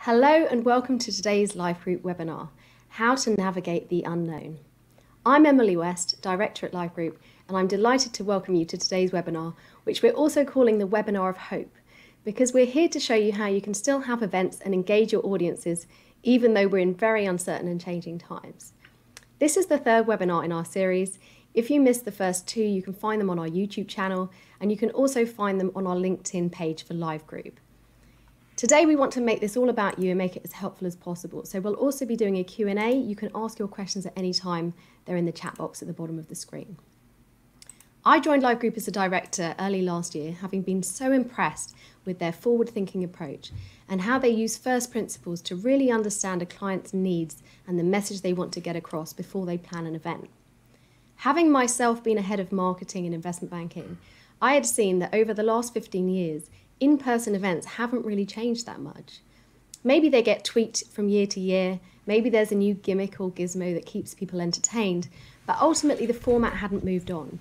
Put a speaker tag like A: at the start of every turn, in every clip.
A: Hello and welcome to today's Life Group webinar, How to Navigate the Unknown. I'm Emily West, Director at Life Group, and I'm delighted to welcome you to today's webinar, which we're also calling the Webinar of Hope, because we're here to show you how you can still have events and engage your audiences, even though we're in very uncertain and changing times. This is the third webinar in our series. If you missed the first two, you can find them on our YouTube channel, and you can also find them on our LinkedIn page for Live Group. Today we want to make this all about you and make it as helpful as possible. So we'll also be doing a Q&A. You can ask your questions at any time. They're in the chat box at the bottom of the screen. I joined Live Group as a director early last year, having been so impressed with their forward-thinking approach and how they use first principles to really understand a client's needs and the message they want to get across before they plan an event. Having myself been a head of marketing and investment banking, I had seen that over the last 15 years, in-person events haven't really changed that much. Maybe they get tweaked from year to year, maybe there's a new gimmick or gizmo that keeps people entertained, but ultimately the format hadn't moved on.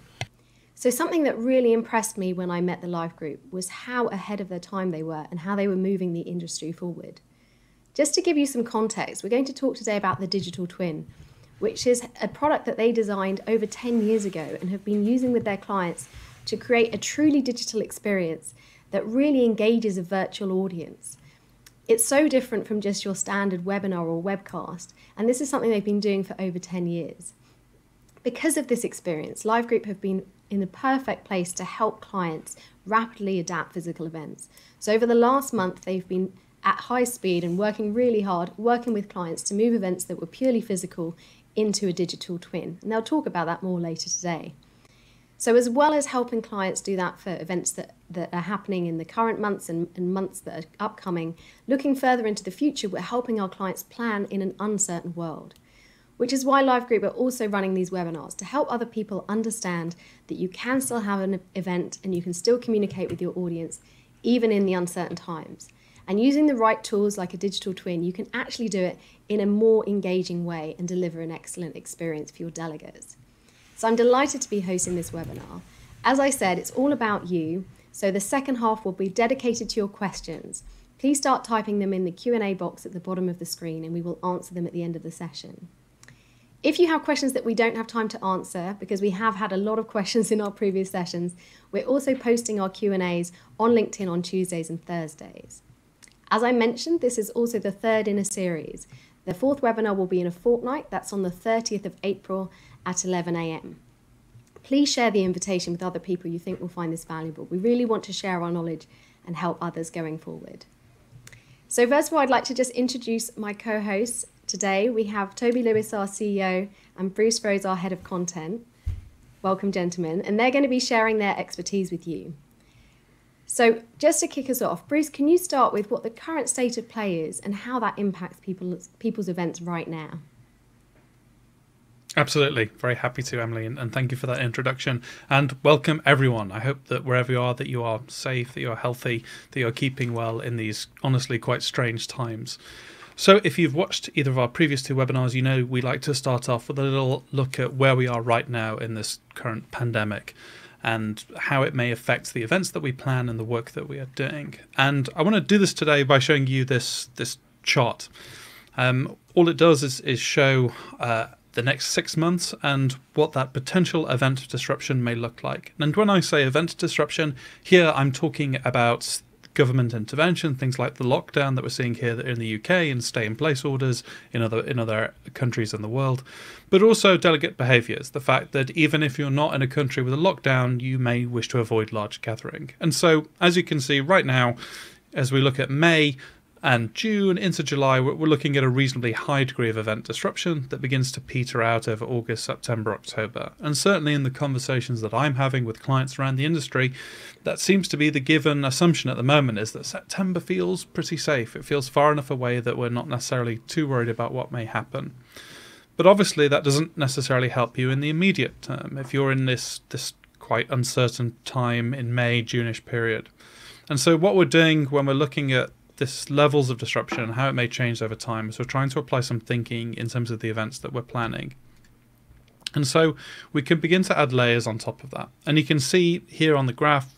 A: So something that really impressed me when I met the Live Group was how ahead of their time they were and how they were moving the industry forward. Just to give you some context, we're going to talk today about the digital twin, which is a product that they designed over 10 years ago and have been using with their clients to create a truly digital experience that really engages a virtual audience. It's so different from just your standard webinar or webcast, and this is something they've been doing for over 10 years. Because of this experience, Live Group have been in the perfect place to help clients rapidly adapt physical events. So over the last month, they've been at high speed and working really hard, working with clients to move events that were purely physical into a digital twin. And they'll talk about that more later today. So as well as helping clients do that for events that are happening in the current months and months that are upcoming, looking further into the future, we're helping our clients plan in an uncertain world, which is why Live Group are also running these webinars to help other people understand that you can still have an event and you can still communicate with your audience, even in the uncertain times. And using the right tools like a digital twin, you can actually do it in a more engaging way and deliver an excellent experience for your delegates. So I'm delighted to be hosting this webinar. As I said, it's all about you. So the second half will be dedicated to your questions. Please start typing them in the Q&A box at the bottom of the screen and we will answer them at the end of the session. If you have questions that we don't have time to answer, because we have had a lot of questions in our previous sessions, we're also posting our Q&As on LinkedIn on Tuesdays and Thursdays. As I mentioned, this is also the third in a series. The fourth webinar will be in a fortnight. That's on the 30th of April at 11 a.m. Please share the invitation with other people you think will find this valuable. We really want to share our knowledge and help others going forward. So first of all, I'd like to just introduce my co-hosts. Today we have Toby Lewis, our CEO, and Bruce Rose, our Head of Content. Welcome, gentlemen. And they're going to be sharing their expertise with you. So just to kick us off, Bruce, can you start with what the current state of play is and how that impacts people's events right now?
B: Absolutely. Very happy to, Emily, and thank you for that introduction. And welcome, everyone. I hope that wherever you are, that you are safe, that you are healthy, that you are keeping well in these honestly quite strange times. So if you've watched either of our previous two webinars, you know we like to start off with a little look at where we are right now in this current pandemic and how it may affect the events that we plan and the work that we are doing. And I want to do this today by showing you this chart. All it does is show the next 6 months and what that potential event disruption may look like. And when I say event disruption, here I'm talking about government intervention, things like the lockdown that we're seeing here in the UK and stay-in-place orders in other countries in the world, but also delegate behaviours, the fact that even if you're not in a country with a lockdown, you may wish to avoid large gathering. And so, as you can see right now, as we look at May and June into July, we're looking at a reasonably high degree of event disruption that begins to peter out over August, September, October. And certainly in the conversations that I'm having with clients around the industry, that seems to be the given assumption at the moment, is that September feels pretty safe. It feels far enough away that we're not necessarily too worried about what may happen. But obviously that doesn't necessarily help you in the immediate term if you're in this quite uncertain time in May, June-ish period. And so what we're doing when we're looking at this levels of disruption and how it may change over time, so we're trying to apply some thinking in terms of the events that we're planning. And so we can begin to add layers on top of that. And you can see here on the graph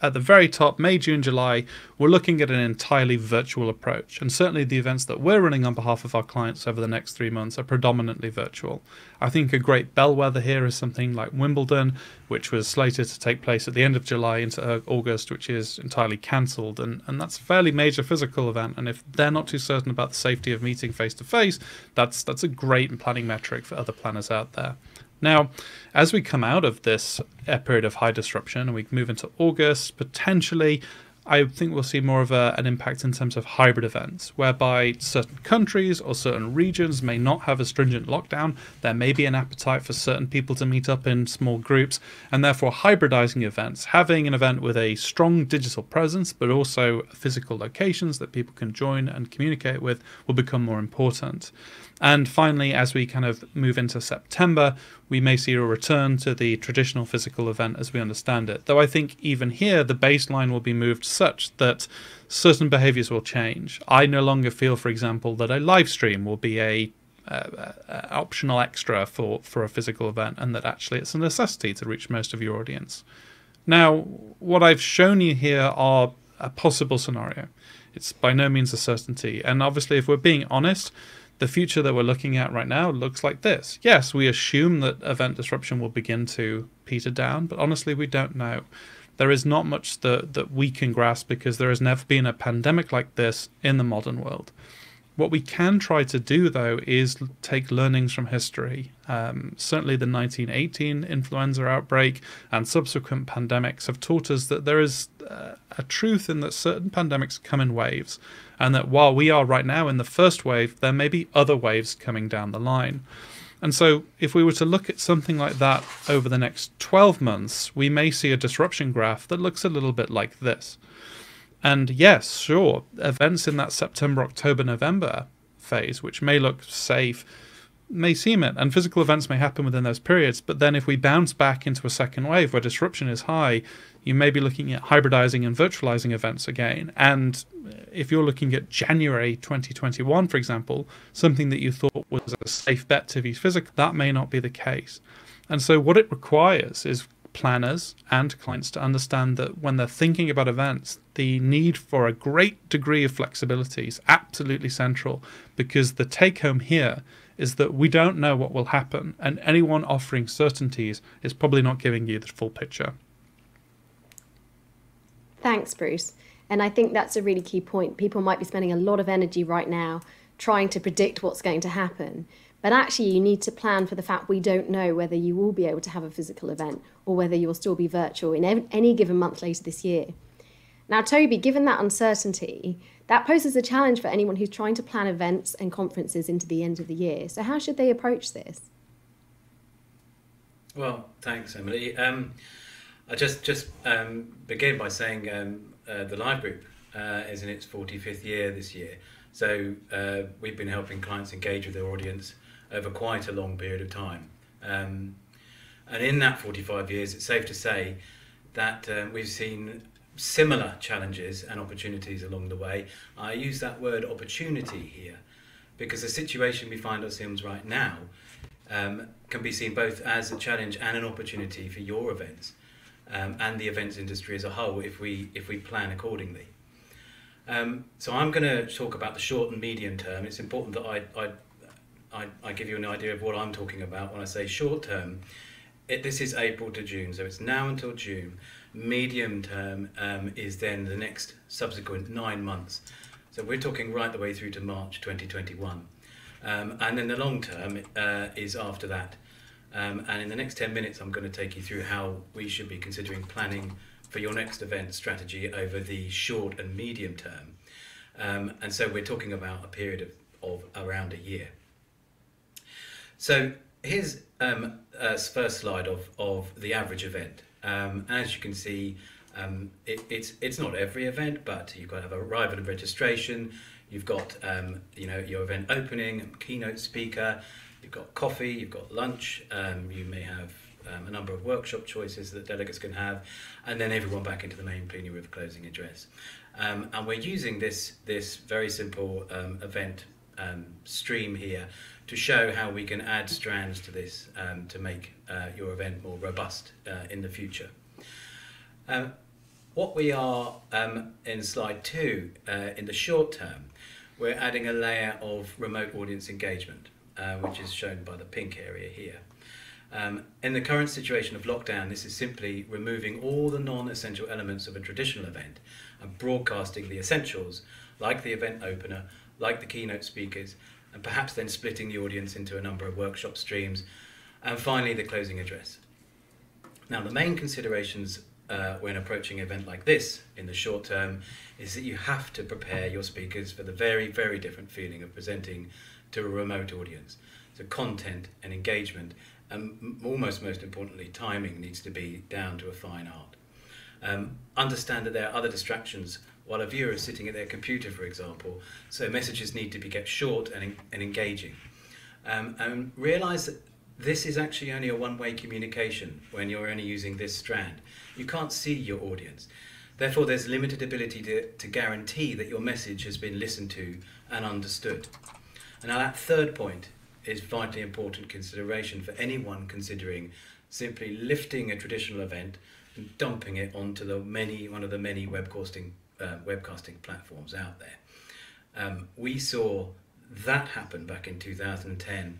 B: at the very top, May, June, July, we're looking at an entirely virtual approach. And certainly the events that we're running on behalf of our clients over the next 3 months are predominantly virtual. I think a great bellwether here is something like Wimbledon, which was slated to take place at the end of July into August, which is entirely cancelled. And that's a fairly major physical event. And if they're not too certain about the safety of meeting face-to-face, that's a great planning metric for other planners out there. Now, as we come out of this period of high disruption and we move into August, potentially, I think we'll see more of an impact in terms of hybrid events, whereby certain countries or certain regions may not have a stringent lockdown. There may be an appetite for certain people to meet up in small groups, and therefore hybridizing events, having an event with a strong digital presence, but also physical locations that people can join and communicate with, will become more important. And finally, as we kind of move into September, we may see a return to the traditional physical event as we understand it. Though I think even here, the baseline will be moved such that certain behaviors will change. I no longer feel, for example, that a live stream will be a optional extra for a physical event, and that actually it's a necessity to reach most of your audience. Now, what I've shown you here are a possible scenario. It's by no means a certainty. And obviously, if we're being honest, the future that we're looking at right now looks like this. Yes, we assume that event disruption will begin to peter down, but honestly, we don't know. There is not much that we can grasp because there has never been a pandemic like this in the modern world. What we can try to do, though, is take learnings from history. Certainly the 1918 influenza outbreak and subsequent pandemics have taught us that there is a truth in that certain pandemics come in waves, and that while we are right now in the first wave, there may be other waves coming down the line. And so if we were to look at something like that over the next 12 months, we may see a disruption graph that looks a little bit like this. And yes, sure, events in that September, October, November phase, which may look safe, may seem it, and physical events may happen within those periods. But then if we bounce back into a second wave where disruption is high, you may be looking at hybridizing and virtualizing events again. And if you're looking at January 2021, for example, something that you thought was a safe bet to be physical, that may not be the case. And so what it requires is planners and clients to understand that when they're thinking about events, the need for a great degree of flexibility is absolutely central, because the take home here is that we don't know what will happen, and anyone offering certainties is probably not giving you the full picture.
A: Thanks, Bruce. And I think that's a really key point. People might be spending a lot of energy right now trying to predict what's going to happen. But actually, you need to plan for the fact we don't know whether you will be able to have a physical event or whether you'll still be virtual in any given month later this year. Now, Toby, given that uncertainty, that poses a challenge for anyone who's trying to plan events and conferences into the end of the year. So how should they approach this?
C: Well, thanks, Emily. I just begin by saying the Live Group is in its 45th year this year. So we've been helping clients engage with their audience over quite a long period of time. And in that 45 years, it's safe to say that we've seen similar challenges and opportunities along the way. I use that word opportunity here because the situation we find ourselves in right now can be seen both as a challenge and an opportunity for your events and the events industry as a whole if we plan accordingly. So I'm going to talk about the short and medium term. It's important that I give you an idea of what I'm talking about when I say short term. This is April to June, so it's now until June. Medium term is then the next subsequent 9 months. So we're talking right the way through to March 2021. And then the long term is after that. And in the next 10 minutes, I'm going to take you through how we should be considering planning for your next event strategy over the short and medium term. And so we're talking about a period of around a year. So here's a first slide of the average event. As you can see, it's not every event, but you've got to have arrival and registration. You've got your event opening, keynote speaker. You've got coffee. You've got lunch. You may have a number of workshop choices that delegates can have, and then everyone back into the main plenary with a closing address. And we're using this very simple event stream here to show how we can add strands to this to make your event more robust in the future. what we are in slide 2, in the short term, we're adding a layer of remote audience engagement, which is shown by the pink area here. In the current situation of lockdown, this is simply removing all the non-essential elements of a traditional event and broadcasting the essentials, like the event opener, like the keynote speakers, and perhaps then splitting the audience into a number of workshop streams, and finally the closing address. Now, the main considerations when approaching an event like this in the short term is that you have to prepare your speakers for the very, very different feeling of presenting to a remote audience. So content and engagement, and almost most importantly, timing needs to be down to a fine art. Understand that there are other distractions while a viewer is sitting at their computer, for example, so messages need to be kept short and engaging. And realise that this is actually only a one-way communication when you're only using this strand. You can't see your audience. Therefore, there's limited ability to guarantee that your message has been listened to and understood. And now that third point is vitally important consideration for anyone considering simply lifting a traditional event and dumping it onto one of the many webcasting platforms out there. We saw that happen back in 2010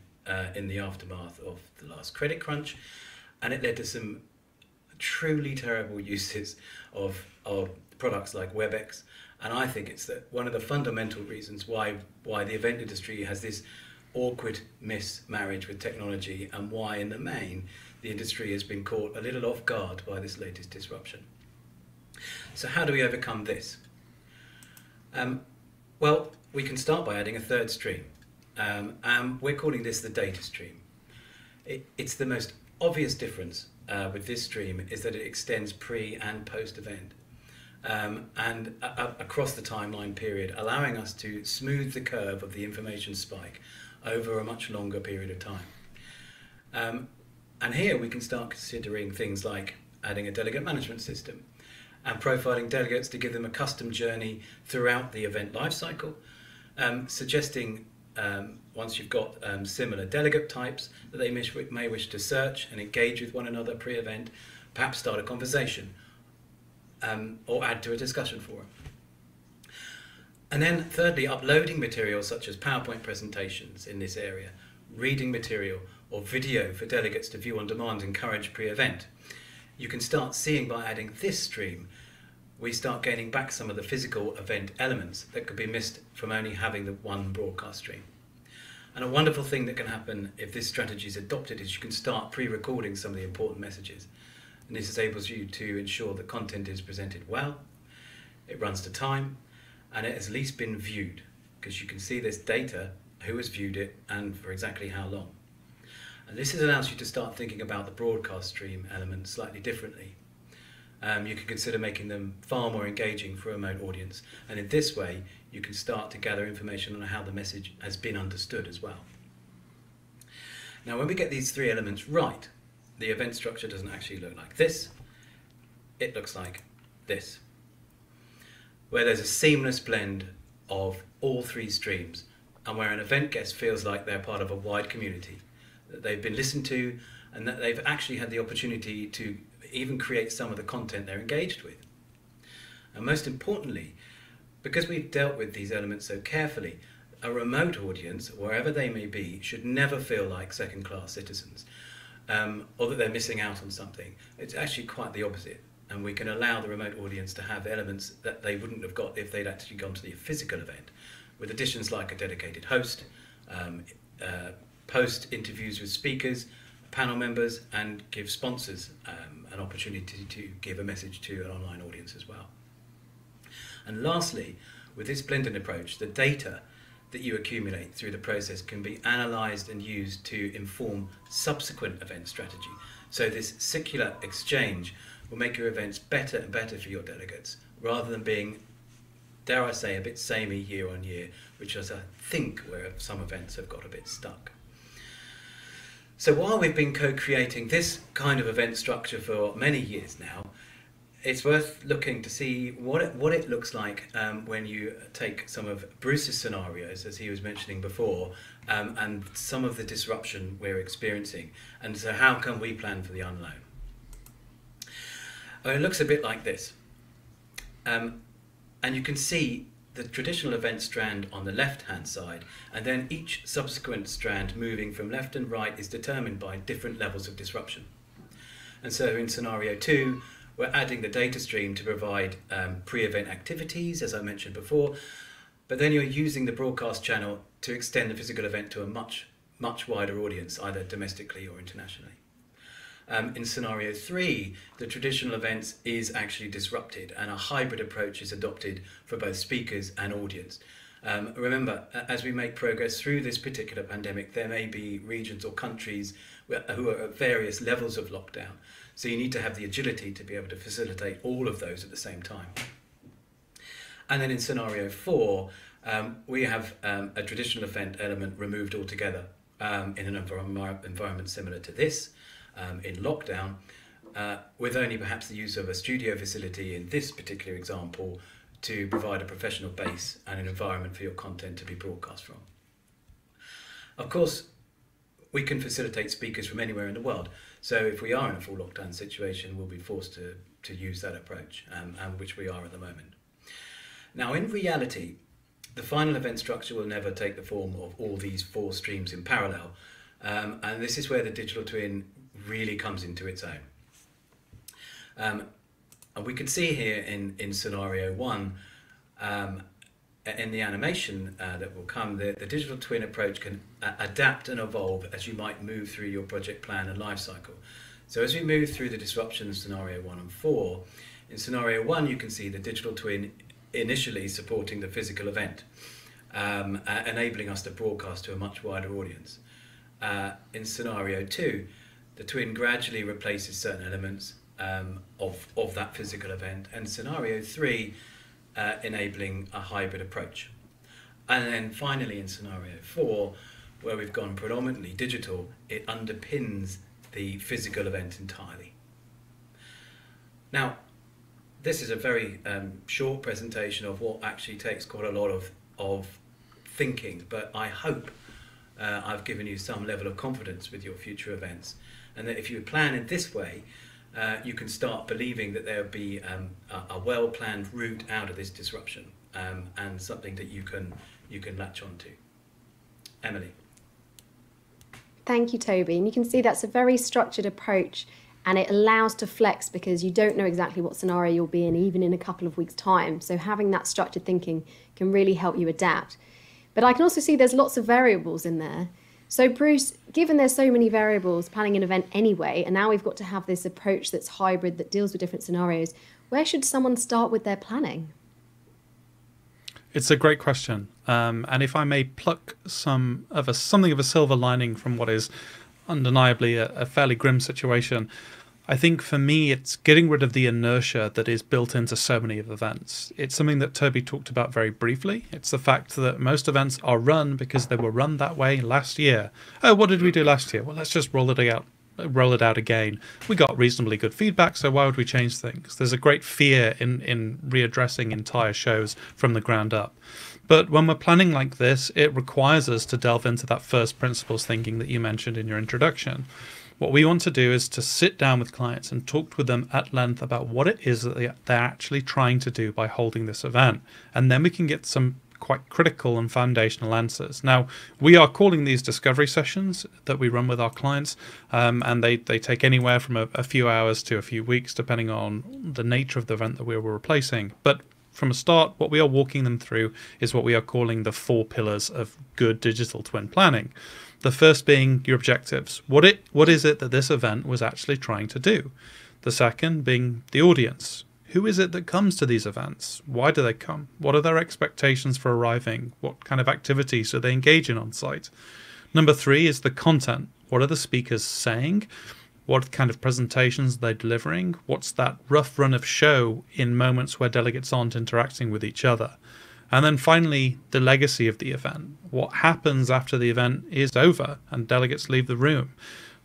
C: in the aftermath of the last credit crunch, and it led to some truly terrible uses of products like WebEx. And I think it's one of the fundamental reasons why the event industry has this awkward mismarriage with technology, and why in the main the industry has been caught a little off guard by this latest disruption. So how do we overcome this? Well, we can start by adding a third stream. We're calling this the data stream. It's the most obvious difference with this stream is that it extends pre and post event, and across the timeline period, allowing us to smooth the curve of the information spike over a much longer period of time. And here we can start considering things like adding a delegate management system and profiling delegates to give them a custom journey throughout the event lifecycle, suggesting once you've got similar delegate types that they may wish to search and engage with one another pre-event, perhaps start a conversation or add to a discussion forum. And then thirdly, uploading materials such as PowerPoint presentations in this area, reading material or video for delegates to view on demand, encourage pre-event. You can start seeing by adding this stream, we start gaining back some of the physical event elements that could be missed from only having the one broadcast stream. And a wonderful thing that can happen if this strategy is adopted is you can start pre-recording some of the important messages. And this enables you to ensure that content is presented well, it runs to time, and it has at least been viewed, because you can see this data, who has viewed it and for exactly how long. And this allows you to start thinking about the broadcast stream elements slightly differently. You can consider making them far more engaging for a remote audience, and in this way you can start to gather information on how the message has been understood as well. Now, when we get these three elements right, the event structure doesn't actually look like this, it looks like this, where there's a seamless blend of all three streams, and where an event guest feels like they're part of a wide community, that they've been listened to, and that they've actually had the opportunity to even create some of the content they're engaged with. And most importantly, because we've dealt with these elements so carefully, a remote audience, wherever they may be, should never feel like second-class citizens, or that they're missing out on something. It's actually quite the opposite. And we can allow the remote audience to have elements that they wouldn't have got if they'd actually gone to the physical event, with additions like a dedicated host, post interviews with speakers, panel members, and give sponsors an opportunity to give a message to an online audience as well. And lastly, with this blended approach, the data that you accumulate through the process can be analysed and used to inform subsequent event strategy. So this circular exchange will make your events better and better for your delegates, rather than being, dare I say, a bit samey year on year, which is, I think, where some events have got a bit stuck. So while we've been co-creating this kind of event structure for many years now, it's worth looking to see what it looks like when you take some of Bruce's scenarios, as he was mentioning before, and some of the disruption we're experiencing. And so how can we plan for the unknown? It looks a bit like this. And you can see the traditional event strand on the left-hand side, and then each subsequent strand moving from left and right is determined by different levels of disruption. And so in scenario 2, we're adding the data stream to provide pre-event activities, as I mentioned before, but then you're using the broadcast channel to extend the physical event to a much wider audience, either domestically or internationally. In scenario 3, the traditional events is actually disrupted, and a hybrid approach is adopted for both speakers and audience. Remember, as we make progress through this particular pandemic, there may be regions or countries who are at various levels of lockdown. So you need to have the agility to be able to facilitate all of those at the same time. And then in scenario 4, we have a traditional event element removed altogether in an environment similar to this, in lockdown, with only perhaps the use of a studio facility in this particular example to provide a professional base and an environment for your content to be broadcast from. Of course, we can facilitate speakers from anywhere in the world. So if we are in a full lockdown situation, we'll be forced to use that approach, and which we are at the moment. Now, in reality, the final event structure will never take the form of all these 4 streams in parallel. And this is where the digital twin really comes into its own. And we can see here in scenario 1, in the animation that will come, the digital twin approach can adapt and evolve as you might move through your project plan and life cycle. So as we move through the disruption of scenario 1 and 4, in scenario 1 you can see the digital twin initially supporting the physical event, enabling us to broadcast to a much wider audience. In scenario 2, the twin gradually replaces certain elements of that physical event, and scenario 3 enabling a hybrid approach. And then finally in scenario 4, where we've gone predominantly digital, it underpins the physical event entirely. Now, this is a very short presentation of what actually takes quite a lot of thinking, but I hope I've given you some level of confidence with your future events, and that if you plan in this way, you can start believing that there'll be a well-planned route out of this disruption, and something that you can latch onto. Emily.
A: Thank you, Toby. And you can see that's a very structured approach, and it allows to flex because you don't know exactly what scenario you'll be in, even in a couple of weeks' time. So having that structured thinking can really help you adapt. But I can also see there's lots of variables in there. So Bruce, given there's so many variables planning an event anyway, and now we've got to have this approach that's hybrid, that deals with different scenarios, where should someone start with their planning?
B: It's a great question. And if I may pluck something of a silver lining from what is undeniably a fairly grim situation, I think for me it's getting rid of the inertia that is built into so many of events. It's something that Toby talked about very briefly. It's the fact that most events are run because they were run that way last year. Oh, what did we do last year? Well, let's just roll it out again. We got reasonably good feedback, so why would we change things? There's a great fear in readdressing entire shows from the ground up. But when we're planning like this, it requires us to delve into that first principles thinking that you mentioned in your introduction. What we want to do is to sit down with clients and talk with them at length about what it is that they're actually trying to do by holding this event. And then we can get some quite critical and foundational answers. Now, we are calling these discovery sessions that we run with our clients, and they take anywhere from a few hours to a few weeks, depending on the nature of the event that we were replacing. But from a start, what we are walking them through is what we are calling the 4 pillars of good digital twin planning. The first being your objectives. What is it that this event was actually trying to do? The second being the audience. Who is it that comes to these events? Why do they come? What are their expectations for arriving? What kind of activities do they engage in on site? Number 3 is the content. What are the speakers saying? What kind of presentations are they delivering? What's that rough run of show in moments where delegates aren't interacting with each other? And then finally, the legacy of the event. What happens after the event is over and delegates leave the room?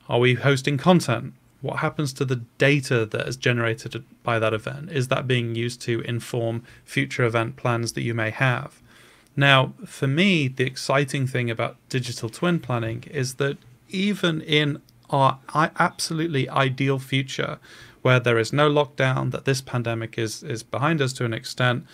B: Are we hosting content? What happens to the data that is generated by that event? Is that being used to inform future event plans that you may have? Now, for me, the exciting thing about digital twin planning is that even in our absolutely ideal future, where there is no lockdown, that this pandemic is behind us to an extent,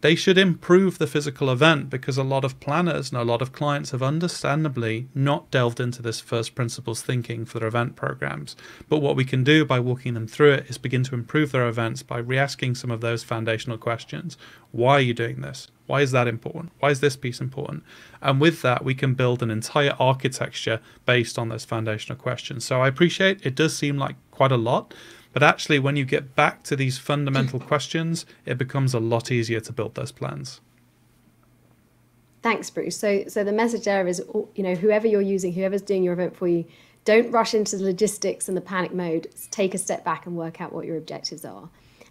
B: they should improve the physical event, because a lot of planners and a lot of clients have understandably not delved into this first principles thinking for their event programs. But what we can do by walking them through it is begin to improve their events by re-asking some of those foundational questions. Why are you doing this? Why is that important? Why is this piece important? And with that, we can build an entire architecture based on those foundational questions. So I appreciate it does seem like quite a lot, but actually, when you get back to these fundamental questions, it becomes a lot easier to build those plans.
A: Thanks, Bruce. So the message there is, whoever you're using, whoever's doing your event for you, don't rush into the logistics and the panic mode. Take a step back and work out what your objectives are.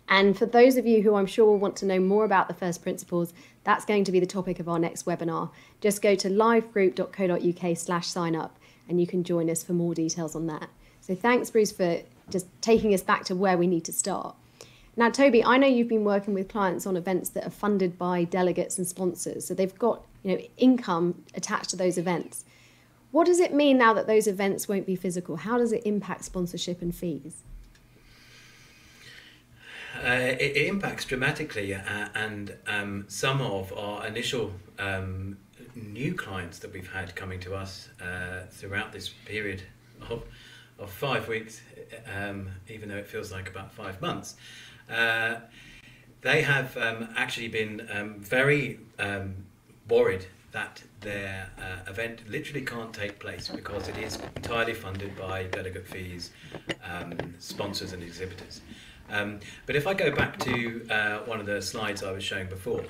A: And for those of you who I'm sure will want to know more about the first principles, that's going to be the topic of our next webinar. Just go to livegroup.co.uk/sign up and you can join us for more details on that. So thanks, Bruce, for just taking us back to where we need to start. Now, Toby, I know you've been working with clients on events that are funded by delegates and sponsors. So they've got income attached to those events. What does it mean now that those events won't be physical? How does it impact sponsorship and fees?
C: It impacts dramatically, and some of our initial new clients that we've had coming to us throughout this period of 5 weeks, even though it feels like about 5 months, they have actually been very worried that their event literally can't take place because it is entirely funded by delegate fees, sponsors and exhibitors. But if I go back to one of the slides I was showing before,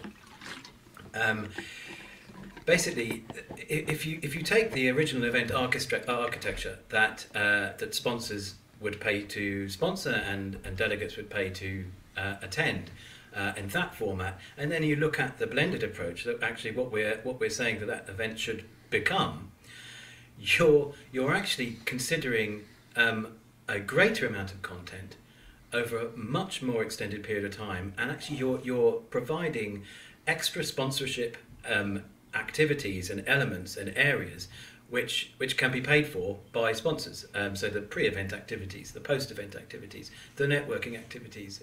C: basically, if you take the original event architecture that sponsors would pay to sponsor and delegates would pay to attend in that format, and then you look at the blended approach, that actually what we're saying that event should become, you're actually considering a greater amount of content over a much more extended period of time, and actually you're providing extra sponsorship activities and elements and areas which can be paid for by sponsors. So the pre-event activities, the post-event activities, the networking activities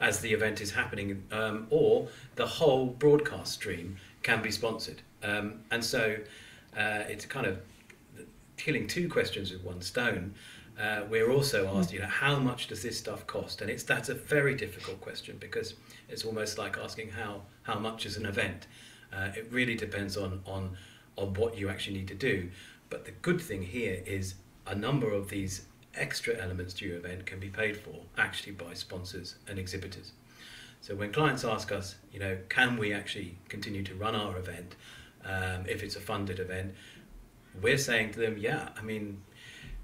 C: as the event is happening, or the whole broadcast stream can be sponsored. And so it's kind of killing two questions with one stone. We're also asked, how much does this stuff cost? And that's a very difficult question, because it's almost like asking how much is an event. It really depends on what you actually need to do. But the good thing here is a number of these extra elements to your event can be paid for actually by sponsors and exhibitors. So when clients ask us, can we actually continue to run our event if it's a funded event, we're saying to them, yeah, I mean,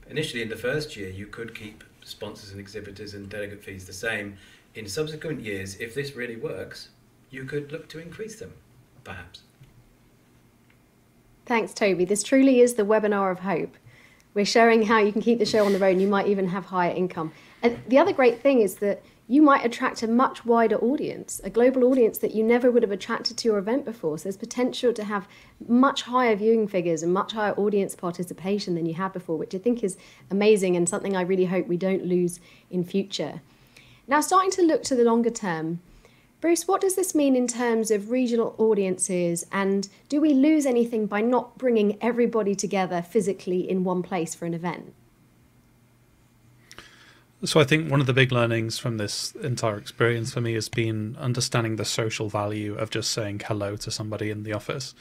C: initially in the first year you could keep sponsors and exhibitors and delegate fees the same. In subsequent years, if this really works, you could look to increase them, perhaps.
A: Thanks, Toby. This truly is the webinar of hope. We're showing how you can keep the show on the road and you might even have higher income. And the other great thing is that you might attract a much wider audience, a global audience that you never would have attracted to your event before. So there's potential to have much higher viewing figures and much higher audience participation than you had before, which I think is amazing and something I really hope we don't lose in future. Now, starting to look to the longer term, Bruce, what does this mean in terms of regional audiences, and do we lose anything by not bringing everybody together physically in one place for an event?
B: So I think one of the big learnings from this entire experience for me has been understanding the social value of just saying hello to somebody in the office.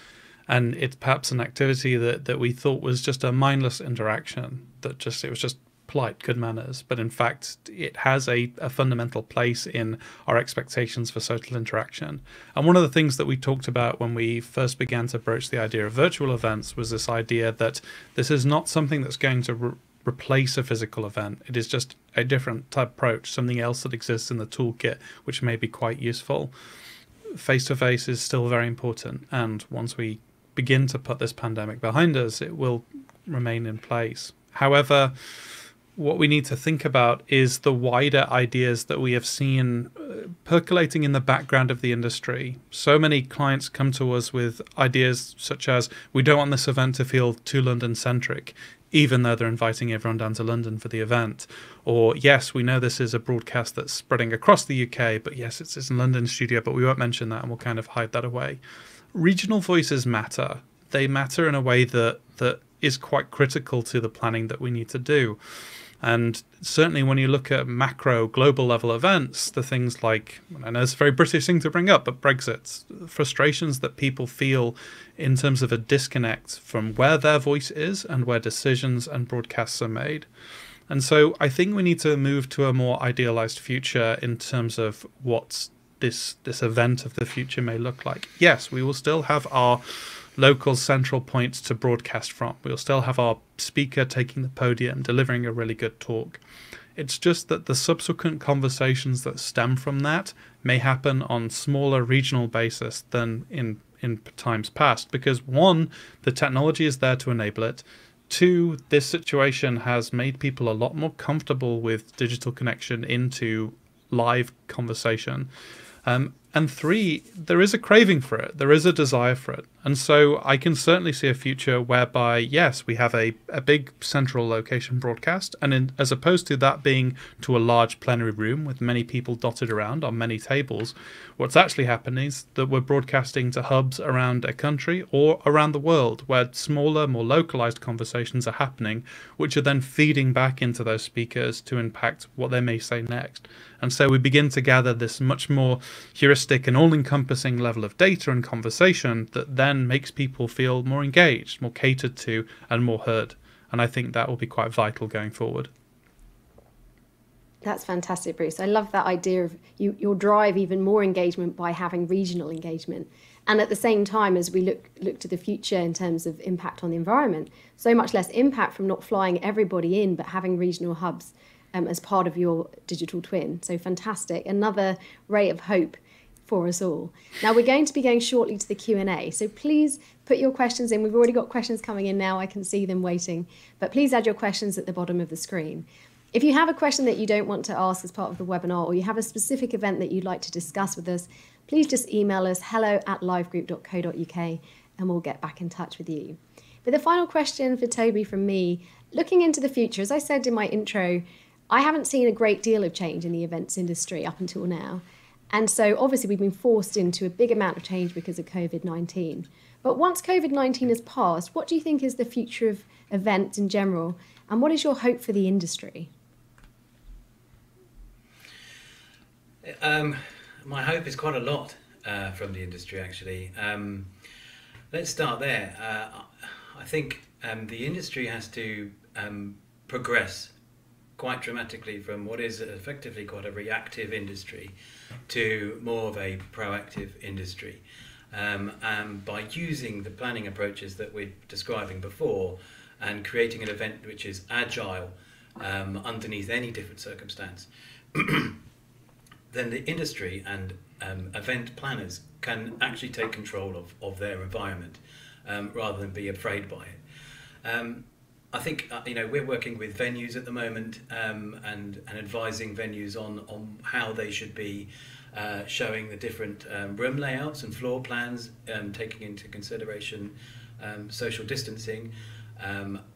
B: And it's perhaps an activity that we thought was just a mindless interaction, it was just polite, good manners, but in fact it has a fundamental place in our expectations for social interaction. And one of the things that we talked about when we first began to broach the idea of virtual events was this idea that this is not something that's going to replace a physical event. It is just a different type approach, something else that exists in the toolkit which may be quite useful. Face-to-face is still very important, and once we begin to put this pandemic behind us, it will remain in place. However, what we need to think about is the wider ideas that we have seen percolating in the background of the industry. So many clients come to us with ideas such as, we don't want this event to feel too London-centric, even though they're inviting everyone down to London for the event. Or, yes, we know this is a broadcast that's spreading across the UK, but yes, it's in London studio, but we won't mention that and we'll kind of hide that away. Regional voices matter. They matter in a way that is quite critical to the planning that we need to do. And certainly when you look at macro global level events, the things like, I know it's a very British thing to bring up, but Brexit, frustrations that people feel in terms of a disconnect from where their voice is and where decisions and broadcasts are made. And so I think we need to move to a more idealized future in terms of what this event of the future may look like. Yes, we will still have our local central points to broadcast from. We'll still have our speaker taking the podium, delivering a really good talk. It's just that the subsequent conversations that stem from that may happen on smaller regional basis than in times past, because one, the technology is there to enable it. Two, this situation has made people a lot more comfortable with digital connection into live conversation. And three, there is a craving for it. There is a desire for it. And so I can certainly see a future whereby, yes, we have a big central location broadcast. And as opposed to that being to a large plenary room with many people dotted around on many tables, what's actually happening is that we're broadcasting to hubs around a country or around the world where smaller, more localized conversations are happening, which are then feeding back into those speakers to impact what they may say next. And so we begin to gather this much more heuristic and all-encompassing level of data and conversation that then makes people feel more engaged, more catered to, and more heard. And I think that will be quite vital going forward.
A: That's fantastic, Bruce. I love that idea of you'll drive even more engagement by having regional engagement. And at the same time, as we look to the future in terms of impact on the environment, so much less impact from not flying everybody in, but having regional hubs as part of your digital twin. So fantastic. Another ray of hope for us all. Now we're going to be going shortly to the Q&A. So please put your questions in. We've already got questions coming in now. I can see them waiting. But please add your questions at the bottom of the screen. If you have a question that you don't want to ask as part of the webinar, or you have a specific event that you'd like to discuss with us, please just email us hello@livegroup.co.uk and we'll get back in touch with you. But the final question for Toby from me, looking into the future, as I said in my intro, I haven't seen a great deal of change in the events industry up until now. And so obviously we've been forced into a big amount of change because of COVID-19. But once COVID-19 has passed, what do you think is the future of events in general? And what is your hope for the industry?
C: My hope is quite a lot from the industry, actually. Let's start there. I think the industry has to progress quite dramatically from what is effectively quite a reactive industry to more of a proactive industry. By using the planning approaches that we're describing before and creating an event which is agile underneath any different circumstance, then the industry and event planners can actually take control of their environment rather than be afraid by it. I think we're working with venues at the moment and advising venues on how they should be showing the different room layouts and floor plans, taking into consideration social distancing.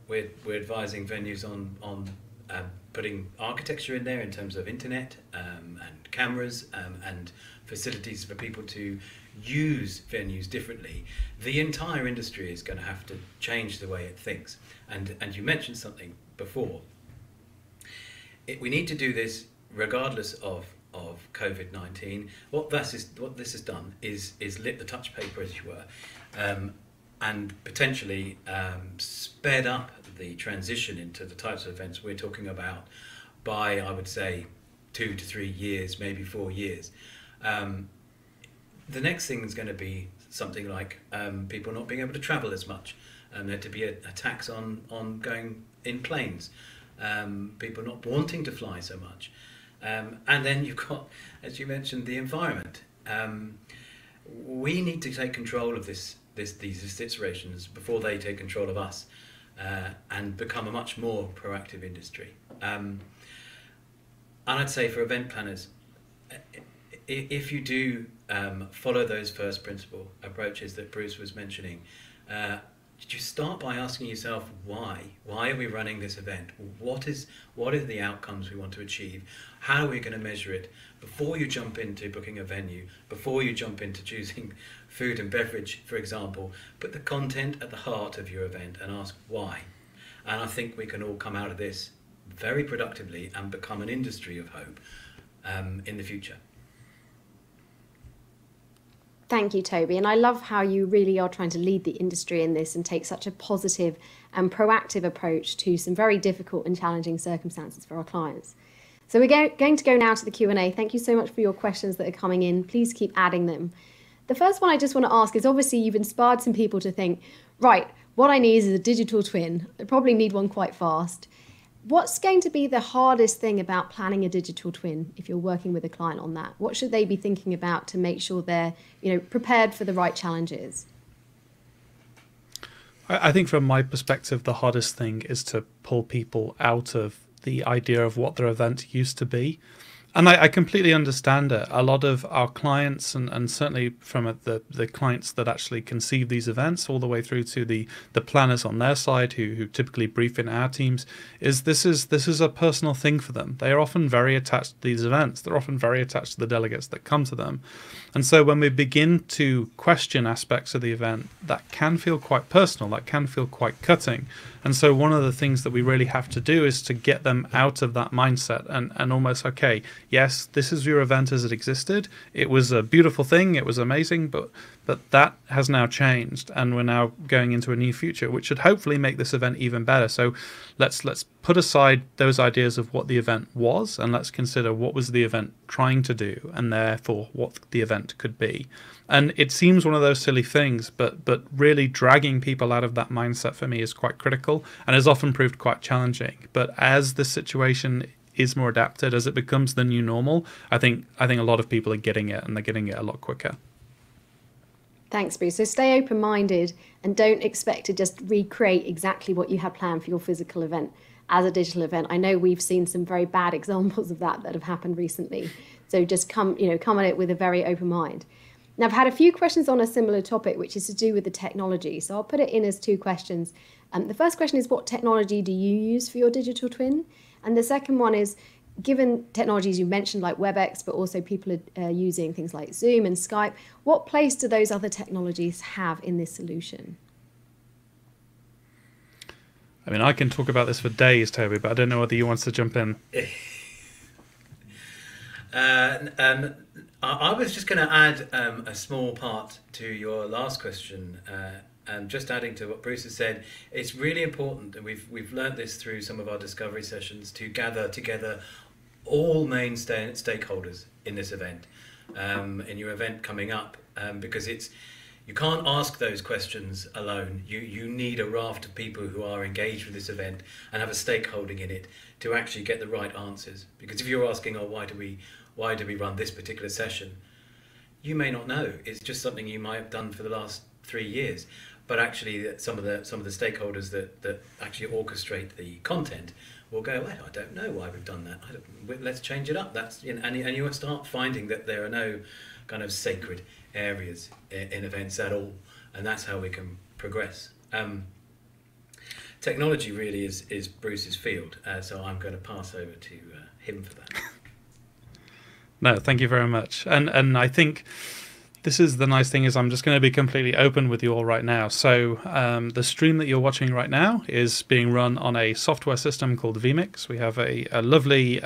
C: We're advising venues on putting architecture in there in terms of internet and cameras and facilities for people to use venues differently. The entire industry is going to have to change the way it thinks. And you mentioned something before. We need to do this regardless of COVID-19. What this has done is lit the touch paper, as you were, and potentially sped up the transition into the types of events we're talking about by, I would say, 2 to 3 years, maybe 4 years. The next thing is going to be something like people not being able to travel as much. There to be a tax on going in planes, people not wanting to fly so much. And then you've got, as you mentioned, the environment. We need to take control of these situations before they take control of us. and become a much more proactive industry. And I'd say for event planners, if you do follow those first principle approaches that Bruce was mentioning, you start by asking yourself why. Why are we running this event? What are the outcomes we want to achieve? How are we going to measure it? Before you jump into booking a venue, before you jump into choosing food and beverage, for example, put the content at the heart of your event and ask why. And I think we can all come out of this very productively and become an industry of hope in the future.
A: Thank you, Toby. And I love how you really are trying to lead the industry in this and take such a positive and proactive approach to some very difficult and challenging circumstances for our clients. So we're going to go now to the Q&A. Thank you so much for your questions that are coming in. Please keep adding them. The first one I just want to ask is, obviously you've inspired some people to think, right, what I need is a digital twin. I probably need one quite fast. What's going to be the hardest thing about planning a digital twin if you're working with a client on that? What should they be thinking about to make sure they're, prepared for the right challenges?
B: I think from my perspective, the hardest thing is to pull people out of the idea of what their event used to be. And I completely understand it. A lot of our clients, and certainly from the clients that actually conceive these events, all the way through to the planners on their side who typically brief in our teams, this is a personal thing for them. They are often very attached to these events. They're often very attached to the delegates that come to them. And so when we begin to question aspects of the event, that can feel quite personal, that can feel quite cutting. And so one of the things that we really have to do is to get them out of that mindset and almost, okay, yes, this is your event as it existed. It was a beautiful thing. It was amazing, but that has now changed, and we're now going into a new future, which should hopefully make this event even better. So let's put aside those ideas of what the event was, and let's consider what was the event trying to do, and therefore what the event could be. And it seems one of those silly things, but really dragging people out of that mindset for me is quite critical and has often proved quite challenging. But as the situation is more adapted, as it becomes the new normal, I think a lot of people are getting it, and they're getting it a lot quicker.
A: Thanks, Bruce. So stay open-minded and don't expect to just recreate exactly what you had planned for your physical event as a digital event. I know we've seen some very bad examples of that have happened recently. So just come at it with a very open mind. Now, I've had a few questions on a similar topic, which is to do with the technology. So I'll put it in as two questions. The first question is, what technology do you use for your digital twin? And the second one is, given technologies you mentioned like WebEx, but also people are using things like Zoom and Skype, what place do those other technologies have in this solution?
B: I mean, I can talk about this for days, Toby, but I don't know whether you want to jump in.
C: I was just going to add a small part to your last question, and just adding to what Bruce has said. It's really important, and we've learned this through some of our discovery sessions, to gather together all main stakeholders in this event, in your event coming up, because you can't ask those questions alone. You need a raft of people who are engaged with this event and have a stakeholding in it to actually get the right answers. Because if you're asking, why do we run this particular session, you may not know. It's just something you might have done for the last 3 years. But actually, some of the stakeholders that actually orchestrate the content will go, I don't know why we've done that. Let's change it up. And you will start finding that there are no kind of sacred areas in events at all, and that's how we can progress. Technology really is Bruce's field, so I'm going to pass over to him for that.
B: No, thank you very much. And I think this is the nice thing, is I'm just going to be completely open with you all right now. So the stream that you're watching right now is being run on a software system called vMix. We have a lovely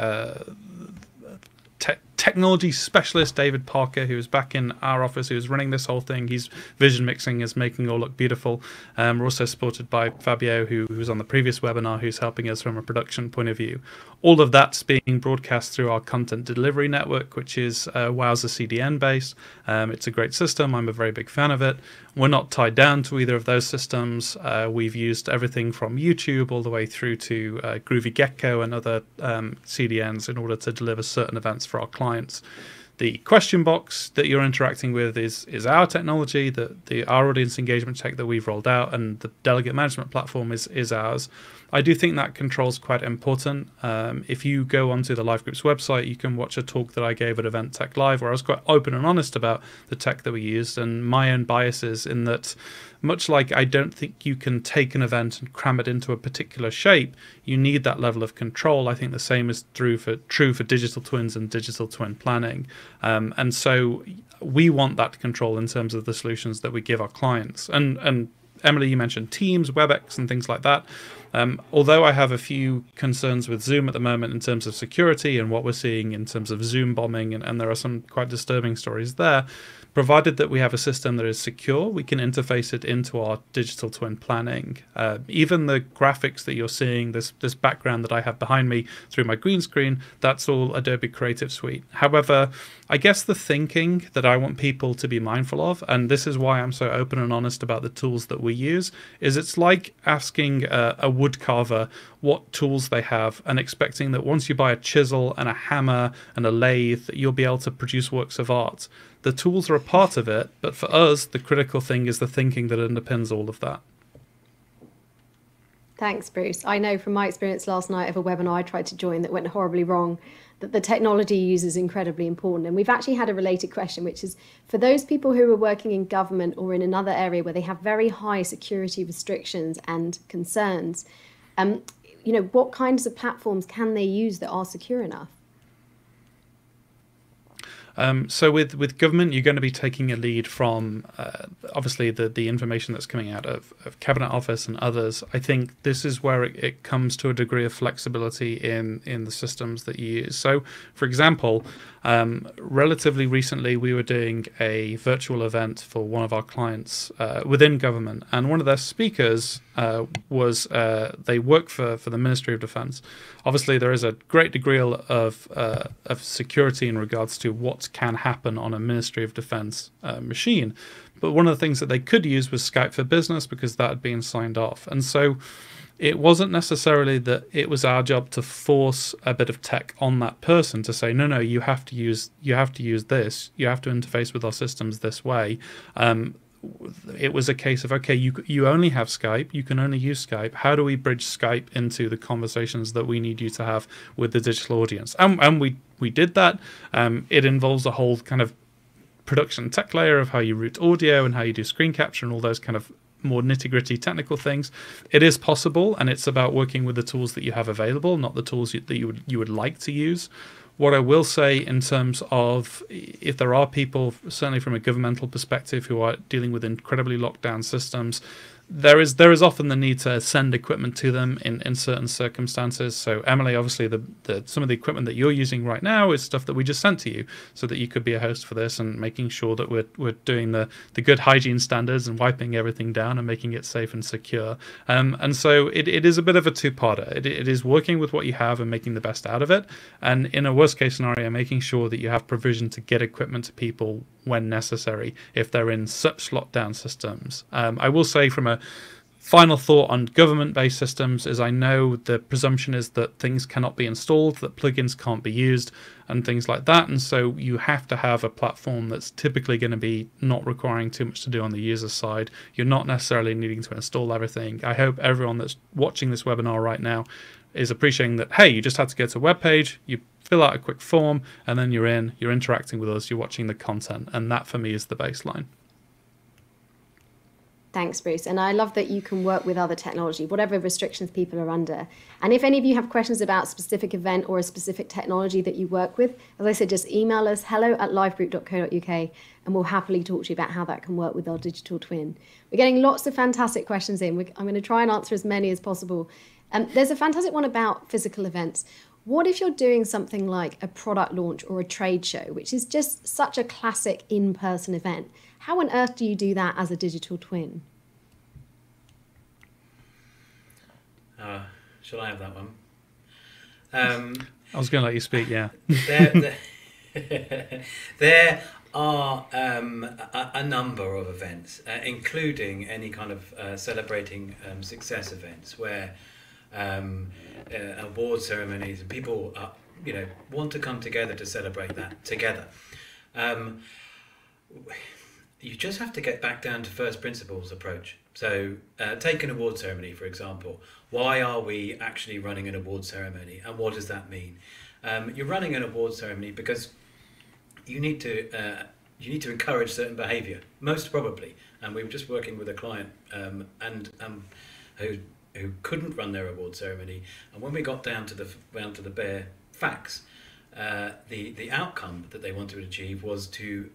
B: technology specialist, David Parker, who's back in our office, who's running this whole thing. He's vision mixing, is making it all look beautiful. We're also supported by Fabio, who was on the previous webinar, who's helping us from a production point of view. All of that's being broadcast through our content delivery network, which is Wowza CDN based. It's a great system. I'm a very big fan of it. We're not tied down to either of those systems. We've used everything from YouTube all the way through to Groovy Gecko and other CDNs in order to deliver certain events for our clients. The question box that you're interacting with is our technology, our audience engagement tech that we've rolled out, and the delegate management platform is ours. I do think that control's quite important. If you go onto the Live Group's website, you can watch a talk that I gave at Event Tech Live where I was quite open and honest about the tech that we used and my own biases, in that much like I don't think you can take an event and cram it into a particular shape, you need that level of control. I think the same is true for digital twins and digital twin planning. And so we want that control in terms of the solutions that we give our clients. And Emily, you mentioned Teams, WebEx, and things like that. Although I have a few concerns with Zoom at the moment in terms of security and what we're seeing in terms of Zoom bombing, and there are some quite disturbing stories there, provided that we have a system that is secure, we can interface it into our digital twin planning. Even the graphics that you're seeing, this background that I have behind me through my green screen, that's all Adobe Creative Suite. However, I guess the thinking that I want people to be mindful of, and this is why I'm so open and honest about the tools that we use, is it's like asking a wood carver what tools they have and expecting that once you buy a chisel and a hammer and a lathe, that you'll be able to produce works of art. The tools are a part of it, but for us, the critical thing is the thinking that underpins all of that.
A: Thanks, Bruce. I know from my experience last night of a webinar I tried to join that went horribly wrong, that the technology you use is incredibly important. And we've actually had a related question, which is for those people who are working in government or in another area where they have very high security restrictions and concerns, what kinds of platforms can they use that are secure enough?
B: So with government, you're going to be taking a lead from obviously the information that's coming out of Cabinet Office and others. I think this is where it comes to a degree of flexibility in the systems that you use. So, for example, relatively recently, we were doing a virtual event for one of our clients within government, and one of their speakers was they work for the Ministry of Defence. Obviously, there is a great degree of security in regards to what can happen on a Ministry of Defence machine. But one of the things that they could use was Skype for Business, because that had been signed off. And so it wasn't necessarily that it was our job to force a bit of tech on that person to say, no, you have to use this, you have to interface with our systems this way. It was a case of, okay, you only have Skype, you can only use Skype. How do we bridge Skype into the conversations that we need you to have with the digital audience? And we did that. It involves a whole kind of production tech layer of how you route audio and how you do screen capture and all those kind of more nitty-gritty technical things. It is possible, and it's about working with the tools that you have available, not the tools that you would like to use. What I will say in terms of if there are people, certainly from a governmental perspective, who are dealing with incredibly locked down systems, there is often the need to send equipment to them in certain circumstances. So Emily, obviously some of the equipment that you're using right now is stuff that we just sent to you so that you could be a host for this, and making sure that we're doing the good hygiene standards and wiping everything down and making it safe and secure. And so it is a bit of a two-parter. It is working with what you have and making the best out of it, and in a worst case scenario, making sure that you have provision to get equipment to people when necessary if they're in such lockdown systems. I will say, from a final thought on government-based systems, is I know the presumption is that things cannot be installed, that plugins can't be used and things like that, and so you have to have a platform that's typically going to be not requiring too much to do on the user side. You're not necessarily needing to install everything. I hope everyone that's watching this webinar right now is appreciating that, hey, you just had to go to a web page, you fill out a quick form, and then you're interacting with us, you're watching the content, and that for me is the baseline.
A: Thanks, Bruce. And I love that you can work with other technology, whatever restrictions people are under. And if any of you have questions about a specific event or a specific technology that you work with, as I said, just email us hello@livegroup.co.uk, and we'll happily talk to you about how that can work with our digital twin. We're getting lots of fantastic questions in. I'm going to try and answer as many as possible. There's a fantastic one about physical events. What if you're doing something like a product launch or a trade show, which is just such a classic in-person event? How on earth do you do that as a digital twin?
C: Shall I have that one?
B: I was going to let you speak, yeah.
C: There are a number of events, including any kind of celebrating success events, where award ceremonies and people want to come together to celebrate that together. Um, you just have to get back down to first principles approach. So take an award ceremony, for example. Why are we actually running an award ceremony, and what does that mean? You're running an award ceremony because you need to encourage certain behaviour, most probably. And we were just working with a client who couldn't run their award ceremony, and when we got down to the bare facts, the outcome that they wanted to achieve was to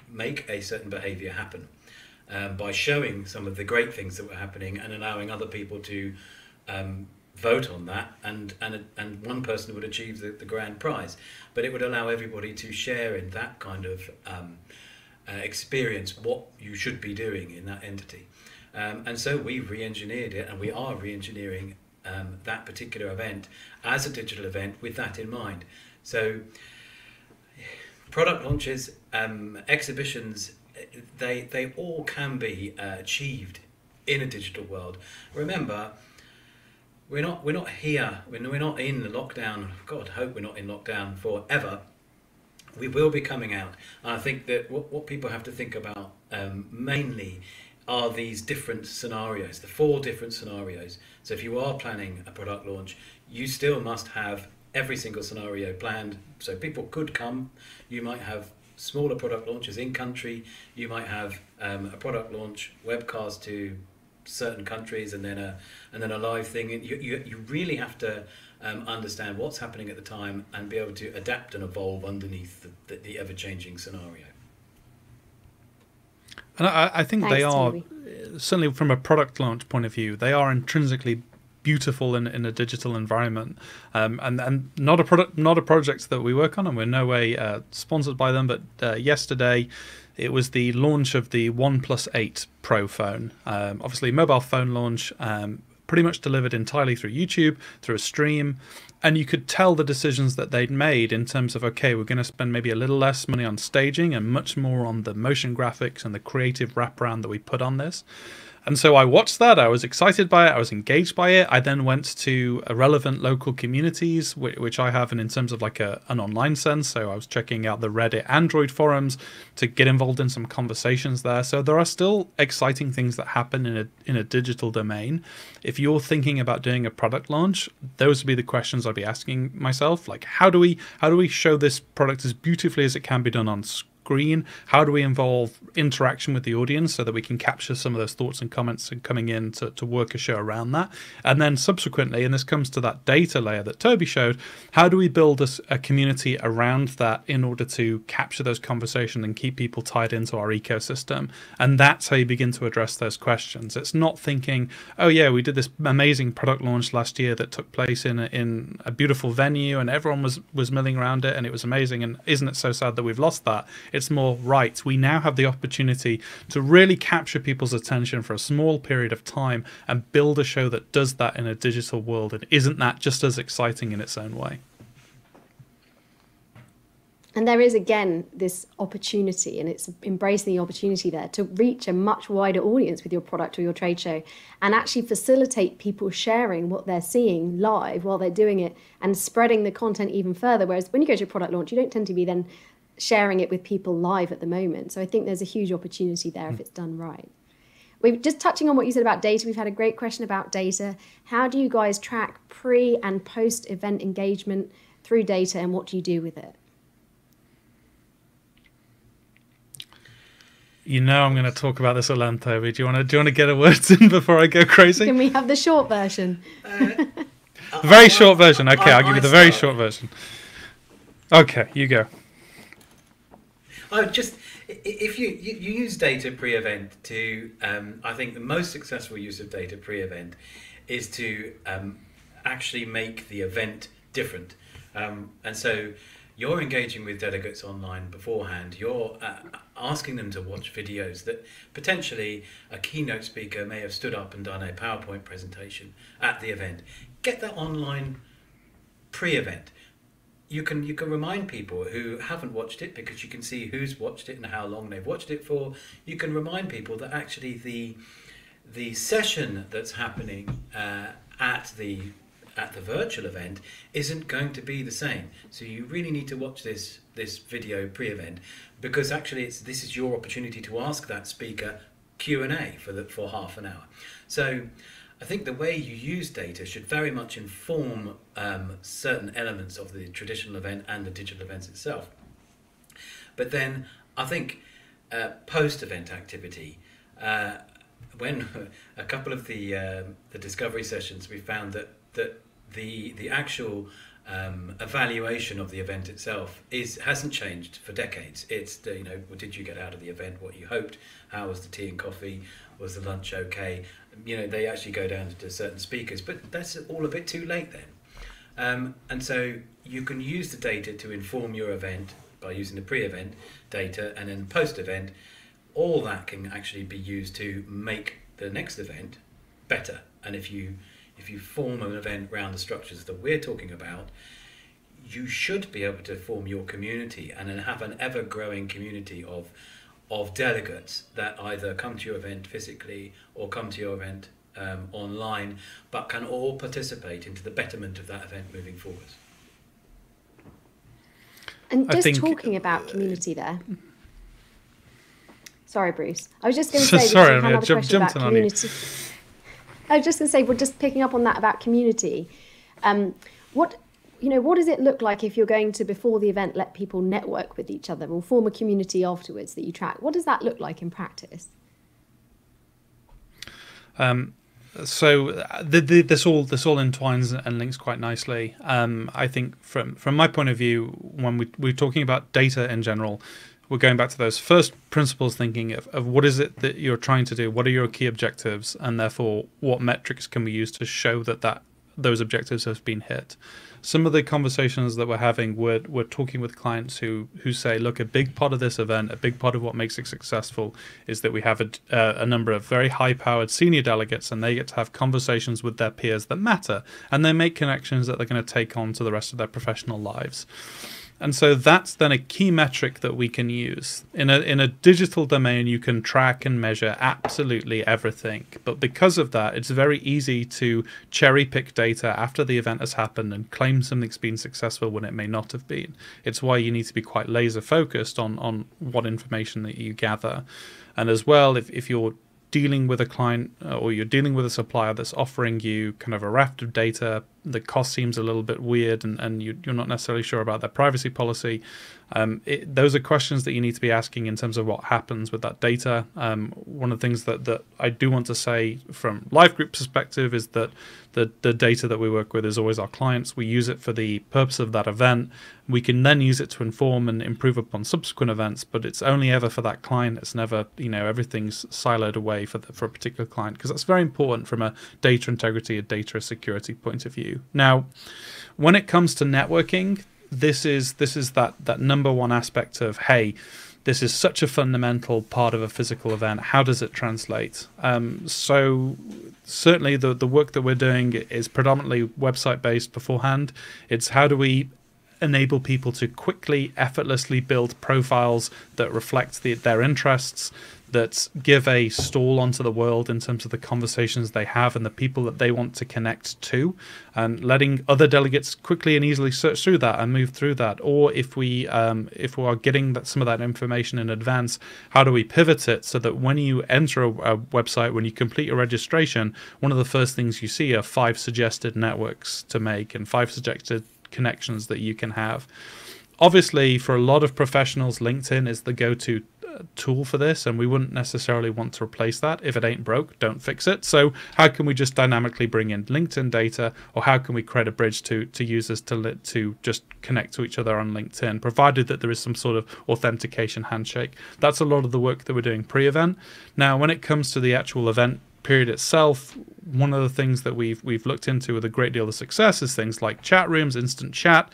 C: make a certain behaviour happen by showing some of the great things that were happening and allowing other people to vote on that, and one person would achieve the grand prize, but it would allow everybody to share in that kind of experience what you should be doing in that entity. And so we re-engineered it, and we are re-engineering that particular event as a digital event with that in mind. So product launches, exhibitions, they all can be achieved in a digital world. Remember, we're not here, we're not in the lockdown. God, hope we're not in lockdown forever. We will be coming out. And I think that what people have to think about mainly are these different scenarios, the 4 different scenarios. So if you are planning a product launch, you still must have every single scenario planned. So people could come. You might have smaller product launches in country. You might have a product launch webcast to certain countries, and then a live thing. You really have to understand what's happening at the time and be able to adapt and evolve underneath the ever-changing scenario.
B: And I think they are, certainly from a product launch point of view, they are intrinsically beautiful in a digital environment, and not a project that we work on, and we're no way sponsored by them. But yesterday, it was the launch of the OnePlus 8 Pro phone. Obviously, mobile phone launch, pretty much delivered entirely through YouTube, through a stream. And you could tell the decisions that they'd made in terms of, okay, we're going to spend maybe a little less money on staging and much more on the motion graphics and the creative wraparound that we put on this. And so I watched that, I was excited by it, I was engaged by it. I then went to relevant local communities, which I have in terms of like an online sense. So I was checking out the Reddit Android forums to get involved in some conversations there. So there are still exciting things that happen in a digital domain. If you're thinking about doing a product launch, those would be the questions I'd be asking myself. Like, how do we show this product as beautifully as it can be done on screen? How do we involve interaction with the audience so that we can capture some of those thoughts and comments and coming in to work a show around that? And then subsequently, and this comes to that data layer that Toby showed, how do we build a community around that in order to capture those conversations and keep people tied into our ecosystem? And that's how you begin to address those questions. It's not thinking, oh yeah, we did this amazing product launch last year that took place in a beautiful venue and everyone was milling around it and it was amazing, and isn't it so sad that we've lost that? It's more, right, we now have the opportunity to really capture people's attention for a small period of time and build a show that does that in a digital world. And isn't that just as exciting in its own way?
A: And there is, again, this opportunity, and it's embracing the opportunity there to reach a much wider audience with your product or your trade show and actually facilitate people sharing what they're seeing live while they're doing it and spreading the content even further. Whereas when you go to a product launch, you don't tend to be then sharing it with people live at the moment. So I think there's a huge opportunity there if it's done right. We're just touching on what you said about data. We've had a great question about data. How do you guys track pre and post event engagement through data, and what do you do with it?
B: You know I'm going to talk about this at length, Toby. Do you want to get a word in before I go crazy?
A: Can we have the short version?
B: Very short version. Okay, I'll give you the very short version. Okay, you go.
C: Oh, just if you use data pre-event to, I think the most successful use of data pre-event is to actually make the event different. And so you're engaging with delegates online beforehand. You're asking them to watch videos that potentially a keynote speaker may have stood up and done a PowerPoint presentation at the event. Get that online pre-event. You can remind people who haven't watched it, because you can see who's watched it and how long they've watched it for. You can remind people that actually the session that's happening at the at the virtual event isn't going to be the same. So you really need to watch this video pre-event, because actually this is your opportunity to ask that speaker Q&A for half an hour. So I think the way you use data should very much inform certain elements of the traditional event and the digital events itself. But then I think post-event activity, when a couple of the discovery sessions, we found that the actual evaluation of the event itself hasn't changed for decades. It's what did you get out of the event? What you hoped? How was the tea and coffee? Was the lunch okay? They actually go down to certain speakers, but that's all a bit too late then. And so you can use the data to inform your event by using the pre-event data, and then post-event, all that can actually be used to make the next event better. And if you form an event around the structures that we're talking about, you should be able to form your community and then have an ever-growing community of delegates that either come to your event physically or come to your event online, but can all participate into the betterment of that event moving forward.
A: And just talking about community there. Sorry, Bruce. I was just going to say,
B: sorry,
A: I had another question about community. I was just going to say, we're just picking up on that about community. What does it look like if you're going to, before the event, let people network with each other or form a community afterwards that you track? What does that look like in practice?
B: So this all entwines and links quite nicely. I think from my point of view, when we're talking about data in general, we're going back to those first principles thinking of what is it that you're trying to do, what are your key objectives, and therefore what metrics can we use to show that those objectives have been hit. Some of the conversations that we're having, we're talking with clients who say, look, a big part of this event, a big part of what makes it successful is that we have a number of very high-powered senior delegates, and they get to have conversations with their peers that matter, and they make connections that they're going to take on to the rest of their professional lives. And so that's then a key metric that we can use. In a digital domain, you can track and measure absolutely everything. But because of that, it's very easy to cherry pick data after the event has happened and claim something's been successful when it may not have been. It's why you need to be quite laser focused on what information that you gather. And as well, if you're dealing with a client or you're dealing with a supplier that's offering you kind of a raft of data, the cost seems a little bit weird and you're not necessarily sure about their privacy policy, those are questions that you need to be asking in terms of what happens with that data. One of the things that I do want to say from Live Group perspective is that the data that we work with is always our clients. We use it for the purpose of that event. We can then use it to inform and improve upon subsequent events, but it's only ever for that client. It's never, everything's siloed away for a particular client, because that's very important from a data integrity, a data security point of view. Now, when it comes to networking, this is that number one aspect of, hey, this is such a fundamental part of a physical event. How does it translate? So certainly the work that we're doing is predominantly website based beforehand. It's how do we enable people to quickly, effortlessly build profiles that reflect their interests, that give a stall onto the world in terms of the conversations they have and the people that they want to connect to, and letting other delegates quickly and easily search through that and move through that. Or if we are getting some of that information in advance, how do we pivot it so that when you enter a website, when you complete your registration, one of the first things you see are 5 suggested networks to make and 5 suggested connections that you can have. Obviously, for a lot of professionals, LinkedIn is the go-to tool for this, and we wouldn't necessarily want to replace that. If it ain't broke, don't fix it. So how can we just dynamically bring in LinkedIn data, or how can we create a bridge to users to just connect to each other on LinkedIn, provided that there is some sort of authentication handshake? That's a lot of the work that we're doing pre-event. Now, when it comes to the actual event period itself, one of the things that we've looked into with a great deal of success is things like chat rooms, instant chat,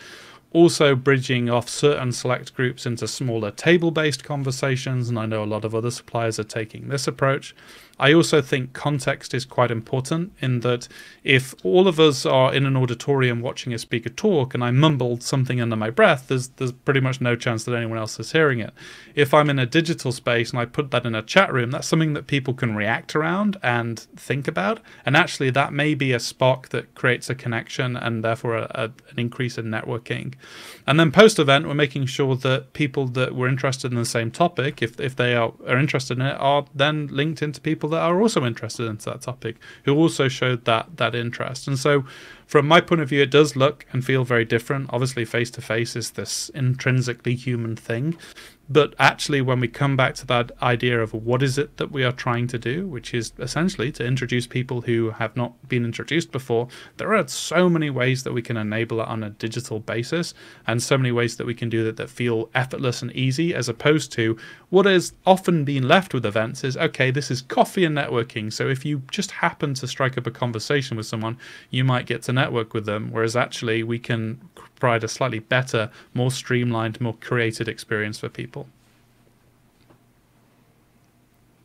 B: also bridging off certain select groups into smaller table-based conversations, and I know a lot of other suppliers are taking this approach. I also think context is quite important, in that if all of us are in an auditorium watching a speaker talk and I mumbled something under my breath, there's pretty much no chance that anyone else is hearing it. If I'm in a digital space and I put that in a chat room, that's something that people can react around and think about. And actually, that may be a spark that creates a connection and therefore an increase in networking. And then post-event, we're making sure that people that were interested in the same topic, if they are interested in it, are then linked into people that are also interested in that topic, who also showed that interest. And so from my point of view, it does look and feel very different. Obviously, face-to-face is this intrinsically human thing. But actually, when we come back to that idea of what is it that we are trying to do, which is essentially to introduce people who have not been introduced before, there are so many ways that we can enable it on a digital basis, and so many ways that we can do that feel effortless and easy, as opposed to what is often being left with events is, okay, this is coffee and networking. So if you just happen to strike up a conversation with someone, you might get to network with them, whereas actually we can provide a slightly better, more streamlined, more curated experience for people.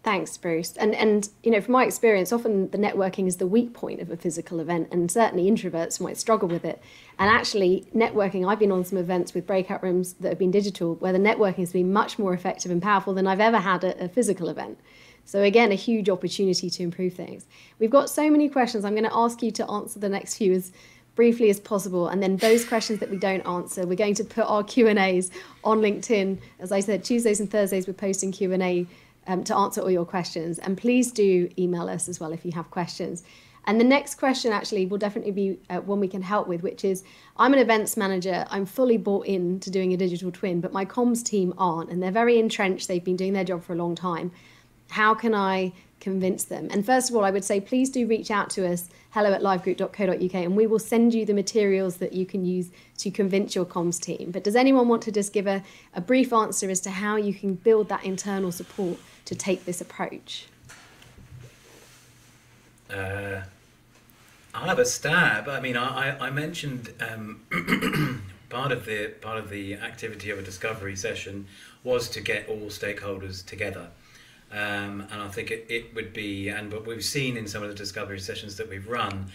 A: Thanks, Bruce. And you know, from my experience, often the networking is the weak point of a physical event, and certainly introverts might struggle with it. And actually, networking, I've been on some events with breakout rooms that have been digital, where the networking has been much more effective and powerful than I've ever had at a physical event. So again, a huge opportunity to improve things. We've got so many questions. I'm going to ask you to answer the next few as briefly as possible, and then those questions that we don't answer, we're going to put our Q&As on LinkedIn. As I said, Tuesdays and Thursdays we're posting Q&A to answer all your questions, and please do email us as well if you have questions. And the next question actually will definitely be one we can help with, which is, I'm an events manager, I'm fully bought in to doing a digital twin, but my comms team aren't, and they're very entrenched, they've been doing their job for a long time. How can I convince them? And first of all, I would say please do reach out to us, hello@livegroup.co.uk, and we will send you the materials that you can use to convince your comms team. But does anyone want to just give a brief answer as to how you can build that internal support to take this approach?
C: I'll have a stab. I mean, I mentioned part of the activity of a discovery session was to get all stakeholders together. And I think it would be, and what we've seen in some of the discovery sessions that we've run,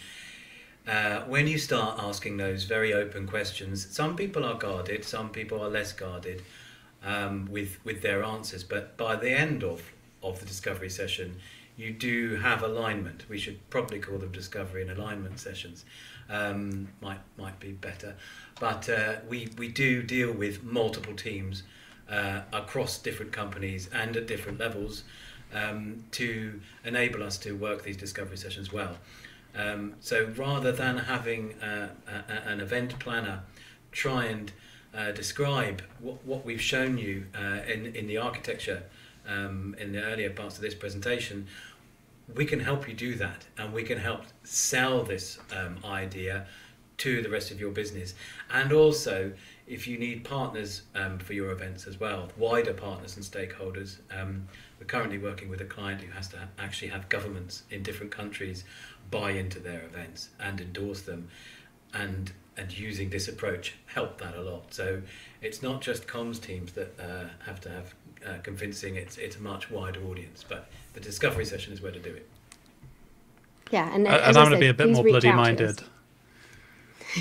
C: when you start asking those very open questions, some people are guarded, some people are less guarded with their answers. But by the end of the discovery session, you do have alignment. We should probably call them discovery and alignment sessions. Might be better. But we do deal with multiple teams across different companies and at different levels to enable us to work these discovery sessions well. So rather than having an event planner try and describe what we've shown you in the architecture in the earlier parts of this presentation, we can help you do that, and we can help sell this idea to the rest of your business. And also, if you need partners for your events as well, wider partners and stakeholders, we're currently working with a client who has to actually have governments in different countries buy into their events and endorse them, and using this approach help that a lot. So it's not just comms teams that have to have convincing, it's a much wider audience, but the discovery session is where to do it.
A: Yeah, and
B: I'm going to be a bit more bloody-minded.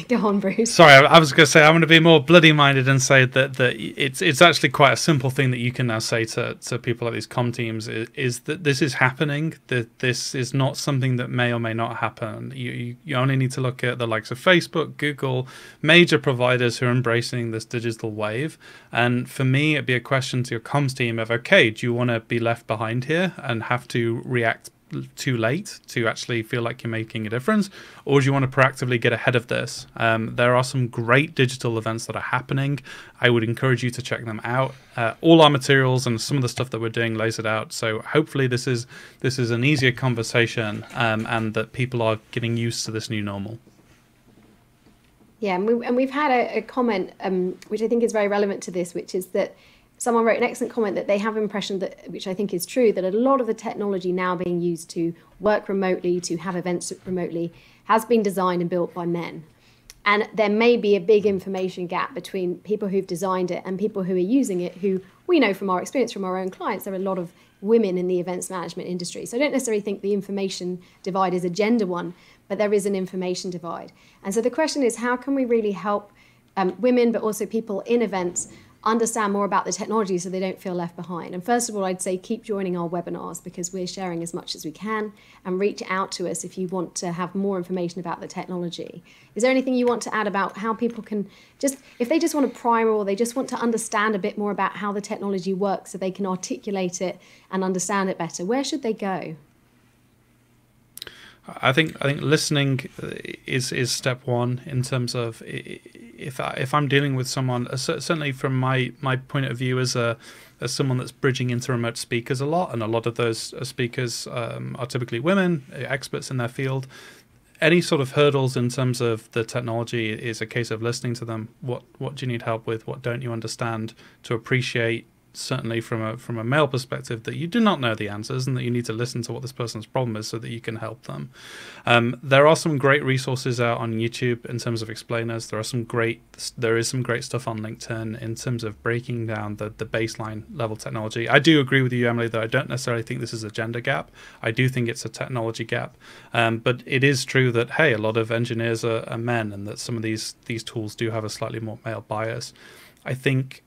A: Go on, Bruce.
B: Sorry, I was going to say I'm going to be more bloody-minded and say that it's actually quite a simple thing that you can now say to people like these comm teams is that this is happening, that this is not something that may or may not happen. You only need to look at the likes of Facebook, Google, major providers who are embracing this digital wave. And for me, it'd be a question to your comms team of, okay, do you want to be left behind here and have to react too late to actually feel like you're making a difference, or do you want to proactively get ahead of this? There are some great digital events that are happening. I would encourage you to check them out. All our materials and some of the stuff that we're doing lays it out. So hopefully this is an easier conversation, and that people are getting used to this new normal.
A: Yeah, and we've had a comment which I think is very relevant to this, which is that someone wrote an excellent comment that they have an impression that, which I think is true, that a lot of the technology now being used to work remotely, to have events remotely, has been designed and built by men. And there may be a big information gap between people who've designed it and people who are using it, who we know from our experience from our own clients, there are a lot of women in the events management industry. So I don't necessarily think the information divide is a gender one, but there is an information divide. And so the question is, how can we really help women, but also people in events, understand more about the technology so they don't feel left behind? And first of all, I'd say keep joining our webinars, because we're sharing as much as we can, and reach out to us if you want to have more information about the technology. Is there anything you want to add about how people can if they just want a primer, or they just want to understand a bit more about how the technology works so they can articulate it and understand it better, where should they go?
B: I think listening is step one in terms of if I'm dealing with someone, certainly from my point of view as someone that's bridging into remote speakers a lot, and a lot of those speakers are typically women, experts in their field. Any sort of hurdles in terms of the technology is a case of listening to them. What do you need help with? What don't you understand? To appreciate, certainly from a male perspective, that you do not know the answers, and that you need to listen to what this person's problem is so that you can help them. There are some great resources out on YouTube in terms of explainers. There is some great stuff on LinkedIn in terms of breaking down the baseline level technology. I do agree with you, Emily, that I don't necessarily think this is a gender gap. I do think it's a technology gap. But it is true that, hey, a lot of engineers are men, and that some of these tools do have a slightly more male bias. I think,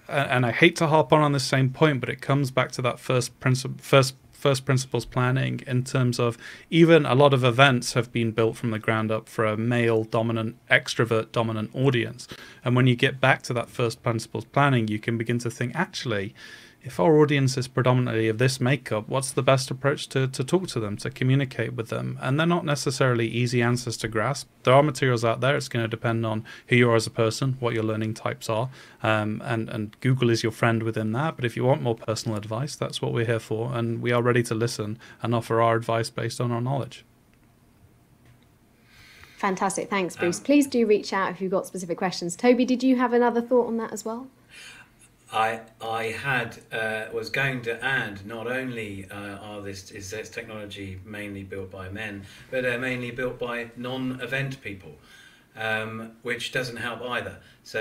B: and I hate to harp on the same point, but it comes back to that first principles planning, in terms of even a lot of events have been built from the ground up for a male dominant, extrovert dominant audience. And when you get back to that first principles planning, you can begin to think, actually, if our audience is predominantly of this makeup, what's the best approach to talk to them, to communicate with them? And they're not necessarily easy answers to grasp. There are materials out there. It's going to depend on who you are as a person, what your learning types are, and Google is your friend within that. But if you want more personal advice, that's what we're here for, and we are ready to listen and offer our advice based on our knowledge.
A: Fantastic. Thanks, Bruce. Please do reach out if you've got specific questions. Toby, did you have another thought on that as well?
C: I was going to add, not only is this technology mainly built by men, but they're mainly built by non-event people, which doesn't help either. So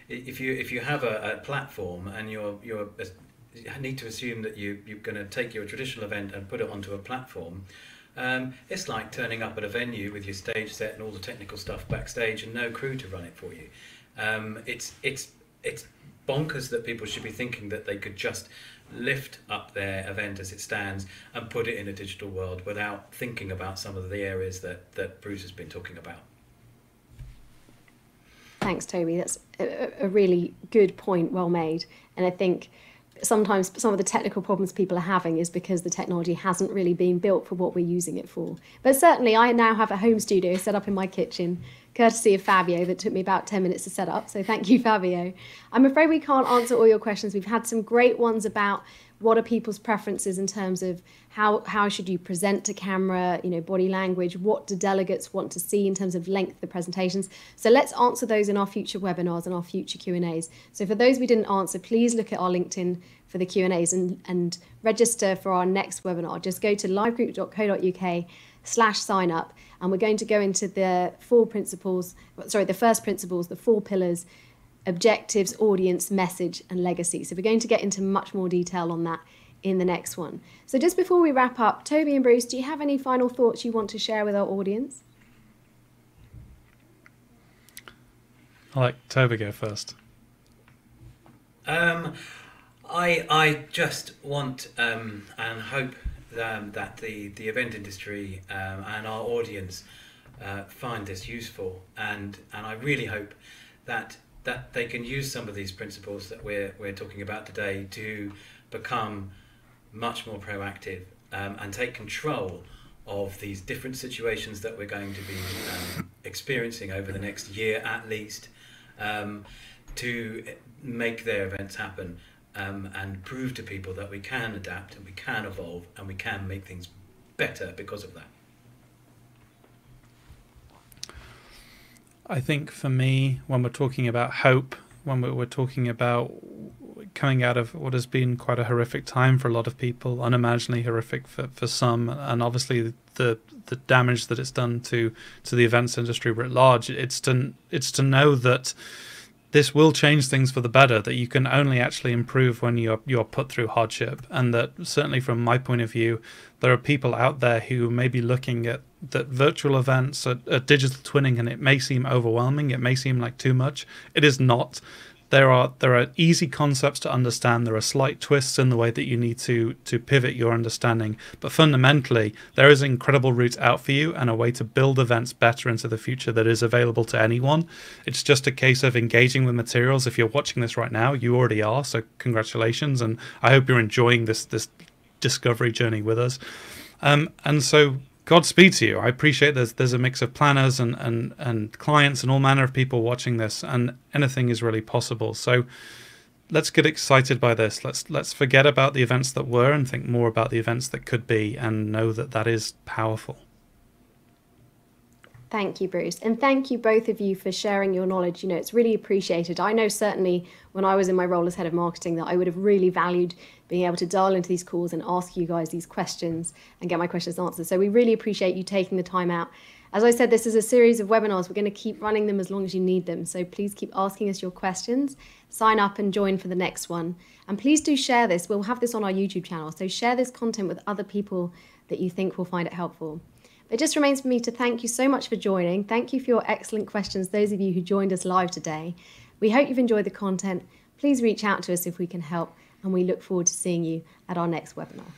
C: if you have a platform, and you need to assume that you're going to take your traditional event and put it onto a platform. It's like turning up at a venue with your stage set and all the technical stuff backstage and no crew to run it for you. It's bonkers that people should be thinking that they could just lift up their event as it stands and put it in a digital world without thinking about some of the areas that Bruce has been talking about.
A: Thanks, Toby. That's a really good point, well made. And I think sometimes some of the technical problems people are having is because the technology hasn't really been built for what we're using it for. But certainly I now have a home studio set up in my kitchen, courtesy of Fabio, that took me about 10 minutes to set up. So thank you, Fabio. I'm afraid we can't answer all your questions. We've had some great ones about what are people's preferences in terms of how should you present to camera, body language, what do delegates want to see in terms of length of the presentations. So let's answer those in our future webinars and our future Q&As. So for those we didn't answer, please look at our LinkedIn for the Q&As and register for our next webinar. Just go to livegroup.co.uk/sign up, and we're going to go into the the first principles, the 4 pillars: objectives, audience, message, and legacy. So we're going to get into much more detail on that in the next one. So just before we wrap up, Toby and Bruce, do you have any final thoughts you want to share with our audience?
B: I'll let Toby go first.
C: I just want and hope that the event industry and our audience find this useful, and I really hope that they can use some of these principles that we're talking about today to become much more proactive and take control of these different situations that we're going to be experiencing over the next year at least, to make their events happen and prove to people that we can adapt and we can evolve and we can make things better because of that.
B: I think for me, when we're talking about hope, when we're talking about coming out of what has been quite a horrific time for a lot of people, unimaginably horrific for some, and obviously the damage that it's done to the events industry writ large, it's to know that this will change things for the better, that you can only actually improve when you're put through hardship. And that certainly from my point of view, there are people out there who may be looking at that virtual events, at digital twinning, and it may seem overwhelming, it may seem like too much. It is not. There are easy concepts to understand. There are slight twists in the way that you need to pivot your understanding. But fundamentally, there is an incredible route out for you and a way to build events better into the future that is available to anyone. It's just a case of engaging with materials. If you're watching this right now, you already are. So congratulations. And I hope you're enjoying this discovery journey with us. And so Godspeed to you. I appreciate there's a mix of planners and clients and all manner of people watching this, and anything is really possible. So let's get excited by this. Let's forget about the events that were and think more about the events that could be, and know that that is powerful.
A: Thank you, Bruce. And thank you both of you for sharing your knowledge. You know, it's really appreciated. I know certainly when I was in my role as head of marketing that I would have really valued being able to dial into these calls and ask you guys these questions and get my questions answered. So we really appreciate you taking the time out. As I said, this is a series of webinars. We're going to keep running them as long as you need them. So please keep asking us your questions. Sign up and join for the next one. And please do share this. We'll have this on our YouTube channel. So share this content with other people that you think will find it helpful. It just remains for me to thank you so much for joining. Thank you for your excellent questions, those of you who joined us live today. We hope you've enjoyed the content. Please reach out to us if we can help, and we look forward to seeing you at our next webinar.